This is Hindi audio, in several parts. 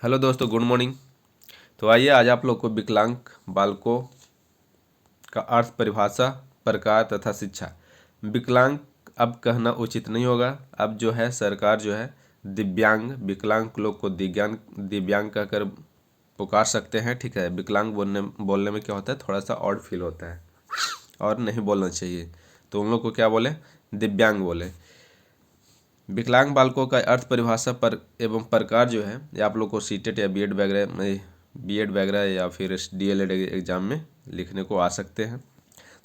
हेलो दोस्तों, गुड मॉर्निंग। तो आइए आज आप लोग को विकलांग बालकों का अर्थ, परिभाषा, प्रकार तथा शिक्षा। विकलांग अब कहना उचित नहीं होगा। अब जो है सरकार जो है दिव्यांग, विकलांग लोग को दिव्यांग कहकर पुकार सकते हैं। ठीक है, विकलांग बोलने में क्या होता है, थोड़ा सा ऑड फील होता है और नहीं बोलना चाहिए, तो उन लोग को क्या बोले, दिव्यांग बोले। विकलांग बालकों का अर्थ, परिभाषा पर एवं प्रकार जो है ये आप लोग को सीटेट या बीएड वगैरह या फिर डीएलएड एग्जाम में लिखने को आ सकते हैं।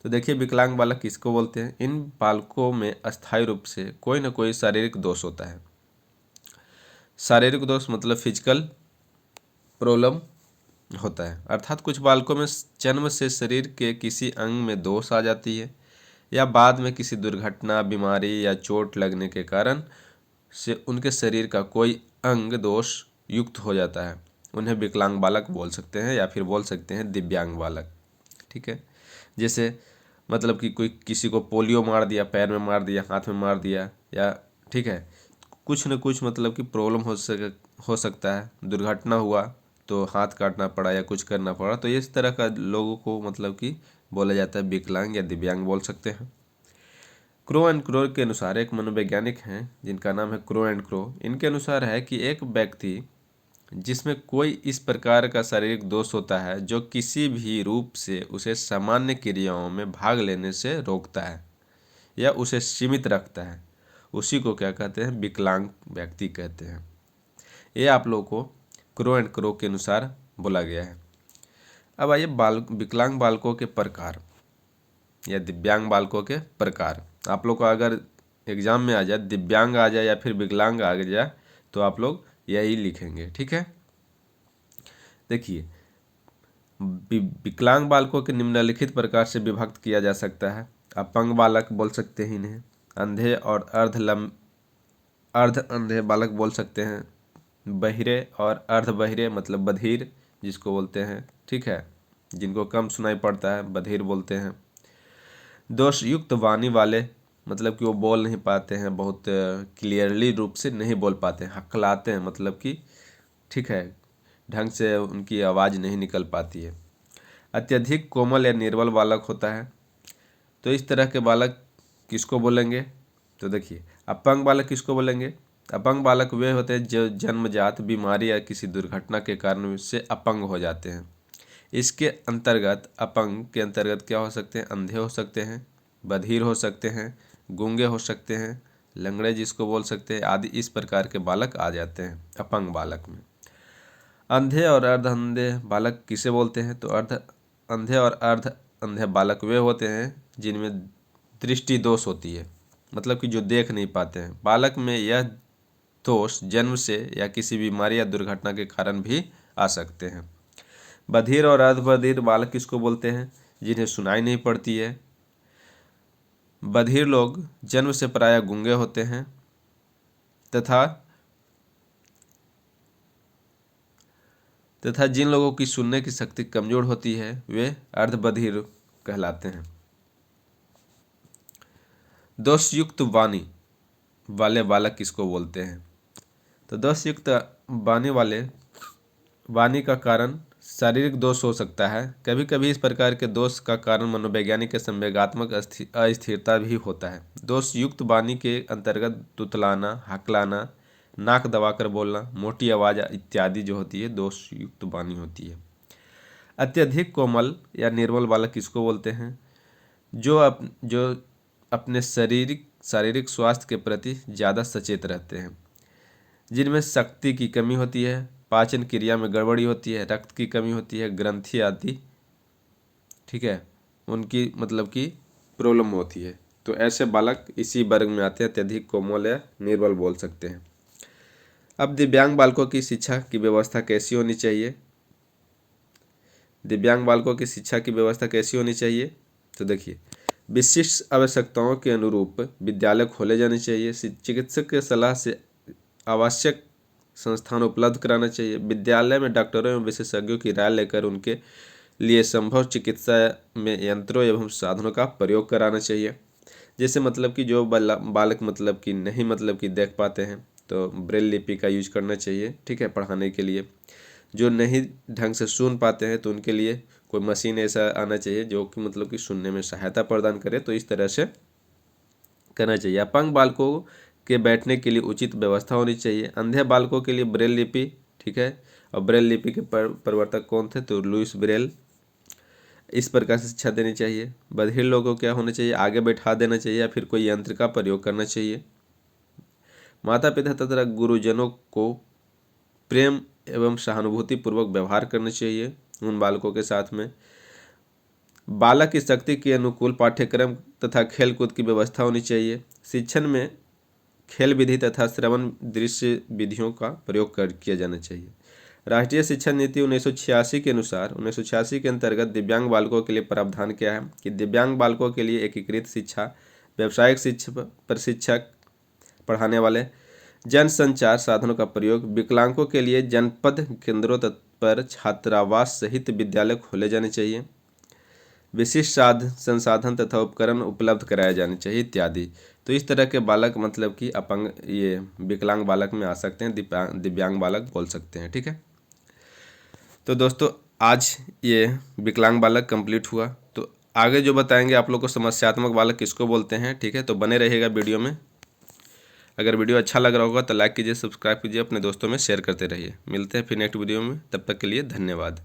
तो देखिए, विकलांग बालक किसको बोलते हैं। इन बालकों में अस्थायी रूप से कोई ना कोई शारीरिक दोष होता है। शारीरिक दोष मतलब फिजिकल प्रॉब्लम होता है, अर्थात कुछ बालकों में जन्म से शरीर के किसी अंग में दोष आ जाती है या बाद में किसी दुर्घटना, बीमारी या चोट लगने के कारण से उनके शरीर का कोई अंग दोष युक्त हो जाता है। उन्हें विकलांग बालक बोल सकते हैं या फिर बोल सकते हैं दिव्यांग बालक। ठीक है, जैसे मतलब कि कोई किसी को पोलियो मार दिया, पैर में मार दिया, हाथ में मार दिया, या ठीक है कुछ न कुछ मतलब कि प्रॉब्लम हो सकता है, दुर्घटना हुआ तो हाथ काटना पड़ा या कुछ करना पड़ा, तो इस तरह का लोगों को मतलब कि बोला जाता है विकलांग या दिव्यांग बोल सकते हैं। क्रो एंड क्रो के अनुसार, एक मनोवैज्ञानिक हैं जिनका नाम है क्रो एंड क्रो, इनके अनुसार है कि एक व्यक्ति जिसमें कोई इस प्रकार का शारीरिक दोष होता है जो किसी भी रूप से उसे सामान्य क्रियाओं में भाग लेने से रोकता है या उसे सीमित रखता है, उसी को क्या कहते हैं, विकलांग व्यक्ति कहते हैं। ये आप लोगों को क्रो एंड क्रो के अनुसार बोला गया है। अब आइए विकलांग बालकों के प्रकार या दिव्यांग बालकों के प्रकार। आप लोग को अगर एग्जाम में आ जाए, दिव्यांग आ जाए या फिर विकलांग आ जाए, तो आप लोग यही लिखेंगे। ठीक है, देखिए, विकलांग बालकों के निम्नलिखित प्रकार से विभक्त किया जा सकता है। अपंग बालक बोल सकते हैं इन्हें, अंधे और अर्ध अंधे बालक बोल सकते हैं, बहिरे और अर्ध बहिरे मतलब बधिर जिसको बोलते हैं। ठीक है, जिनको कम सुनाई पड़ता है बधिर बोलते हैं। दोष युक्त वाणी वाले मतलब कि वो बोल नहीं पाते हैं, बहुत क्लियरली रूप से नहीं बोल पाते हैं, हकलाते हैं मतलब कि ठीक है ढंग से उनकी आवाज़ नहीं निकल पाती है। अत्यधिक कोमल या निर्बल बालक होता है, तो इस तरह के बालक किसको बोलेंगे, तो देखिए अपंग बालक किसको बोलेंगे। अपंग बालक वे होते हैं जो जन्मजात बीमारी या किसी दुर्घटना के कारण से अपंग हो जाते हैं। इसके अंतर्गत, अपंग के अंतर्गत क्या हो सकते हैं, अंधे हो सकते हैं, बधिर हो सकते हैं, गूंगे हो सकते हैं, लंगड़े जिसको बोल सकते हैं आदि, इस प्रकार के बालक आ जाते हैं अपंग बालक में। अंधे और अर्ध अंधे बालक किसे बोलते हैं, तो अंधे और अर्ध अंधे बालक वे होते हैं जिनमें दृष्टि दोष होती है, मतलब कि जो देख नहीं पाते हैं। बालक में यह दोष जन्म से या किसी बीमारी या दुर्घटना के कारण भी आ सकते हैं। बधिर और अर्धबधिर बालक किसको बोलते हैं, जिन्हें सुनाई नहीं पड़ती है। बधिर लोग जन्म से प्रायः गूंगे होते हैं तथा जिन लोगों की सुनने की शक्ति कमजोर होती है वे अर्धबधिर कहलाते हैं। दोषयुक्त वाणी वाले बालक किसको बोलते हैं, तो दोषयुक्त वाणी का कारण शारीरिक दोष हो सकता है। कभी कभी इस प्रकार के दोष का कारण मनोवैज्ञानिक संवेगात्मक अस्थिरता भी होता है। दोषयुक्त वाणी के अंतर्गत तुतलाना, हकलाना, नाक दबाकर बोलना, मोटी आवाज़ इत्यादि जो होती है दोषयुक्त वाणी होती है। अत्यधिक कोमल या निर्बल बालक किसको बोलते हैं, जो अपने शारीरिक स्वास्थ्य के प्रति ज़्यादा सचेत रहते हैं, जिनमें शक्ति की कमी होती है, पाचन क्रिया में गड़बड़ी होती है, रक्त की कमी होती है, ग्रंथि आदि ठीक है उनकी मतलब कि प्रॉब्लम होती है। तो ऐसे बालक इसी वर्ग में आते हैं, अत्यधिक कोमल या निर्बल बोल सकते हैं। अब दिव्यांग बालकों की शिक्षा की व्यवस्था कैसी होनी चाहिए, दिव्यांग बालकों की शिक्षा की व्यवस्था कैसी होनी चाहिए, तो देखिए, विशिष्ट आवश्यकताओं के अनुरूप विद्यालय खोले जाने चाहिए। चिकित्सक के सलाह से आवश्यक संस्थान उपलब्ध कराना चाहिए। विद्यालय में डॉक्टरों एवं विशेषज्ञों की राय लेकर उनके लिए संभव चिकित्सा में यंत्रों एवं साधनों का प्रयोग कराना चाहिए। जैसे मतलब कि जो बालक मतलब कि नहीं मतलब कि देख पाते हैं, तो ब्रेल लिपि का यूज करना चाहिए, ठीक है, पढ़ाने के लिए। जो नहीं ढंग से सुन पाते हैं तो उनके लिए कोई मशीन ऐसा आना चाहिए जो कि मतलब कि सुनने में सहायता प्रदान करे, तो इस तरह से करना चाहिए। अपंग बालकों के बैठने के लिए उचित व्यवस्था होनी चाहिए। अंधे बालकों के लिए ब्रेल लिपि, ठीक है, और ब्रेल लिपि के प्रवर्तक कौन थे, तो लुईस ब्रेल। इस प्रकार से शिक्षा देनी चाहिए। बधिर लोगों को क्या होना चाहिए, आगे बैठा देना चाहिए या फिर कोई यंत्र का प्रयोग करना चाहिए। माता पिता तथा गुरुजनों को प्रेम एवं सहानुभूति पूर्वक व्यवहार करना चाहिए उन बालकों के साथ में। बालक की शक्ति के अनुकूल पाठ्यक्रम तथा खेल कूद की व्यवस्था होनी चाहिए। शिक्षण में खेल विधि तथा श्रवण दृश्य विधियों का प्रयोग किया जाना चाहिए। राष्ट्रीय शिक्षा नीति 1986 के अनुसार 1986 के अंतर्गत दिव्यांग बालकों के लिए प्रावधान क्या है कि दिव्यांग बालकों के लिए एकीकृत शिक्षा, व्यावसायिक शिक्षा, प्रशिक्षक पढ़ाने वाले जनसंचार साधनों का प्रयोग, विकलांगों के लिए जनपद केंद्रों पर छात्रावास सहित विद्यालय खोले जाने चाहिए, विशिष्ट संसाधन तथा उपकरण उपलब्ध कराए जाने चाहिए इत्यादि। तो इस तरह के बालक मतलब कि अपंग, ये विकलांग बालक में आ सकते हैं, दिव्यांग बालक बोल सकते हैं, ठीक है। तो दोस्तों आज ये विकलांग बालक कंप्लीट हुआ। तो आगे जो बताएंगे आप लोग को समस्यात्मक बालक किसको बोलते हैं, ठीक है। तो बने रहिएगा वीडियो में। अगर वीडियो अच्छा लग रहा होगा तो लाइक कीजिए, सब्सक्राइब कीजिए, अपने दोस्तों में शेयर करते रहिए। मिलते हैं फिर नेक्स्ट वीडियो में, तब तक के लिए धन्यवाद।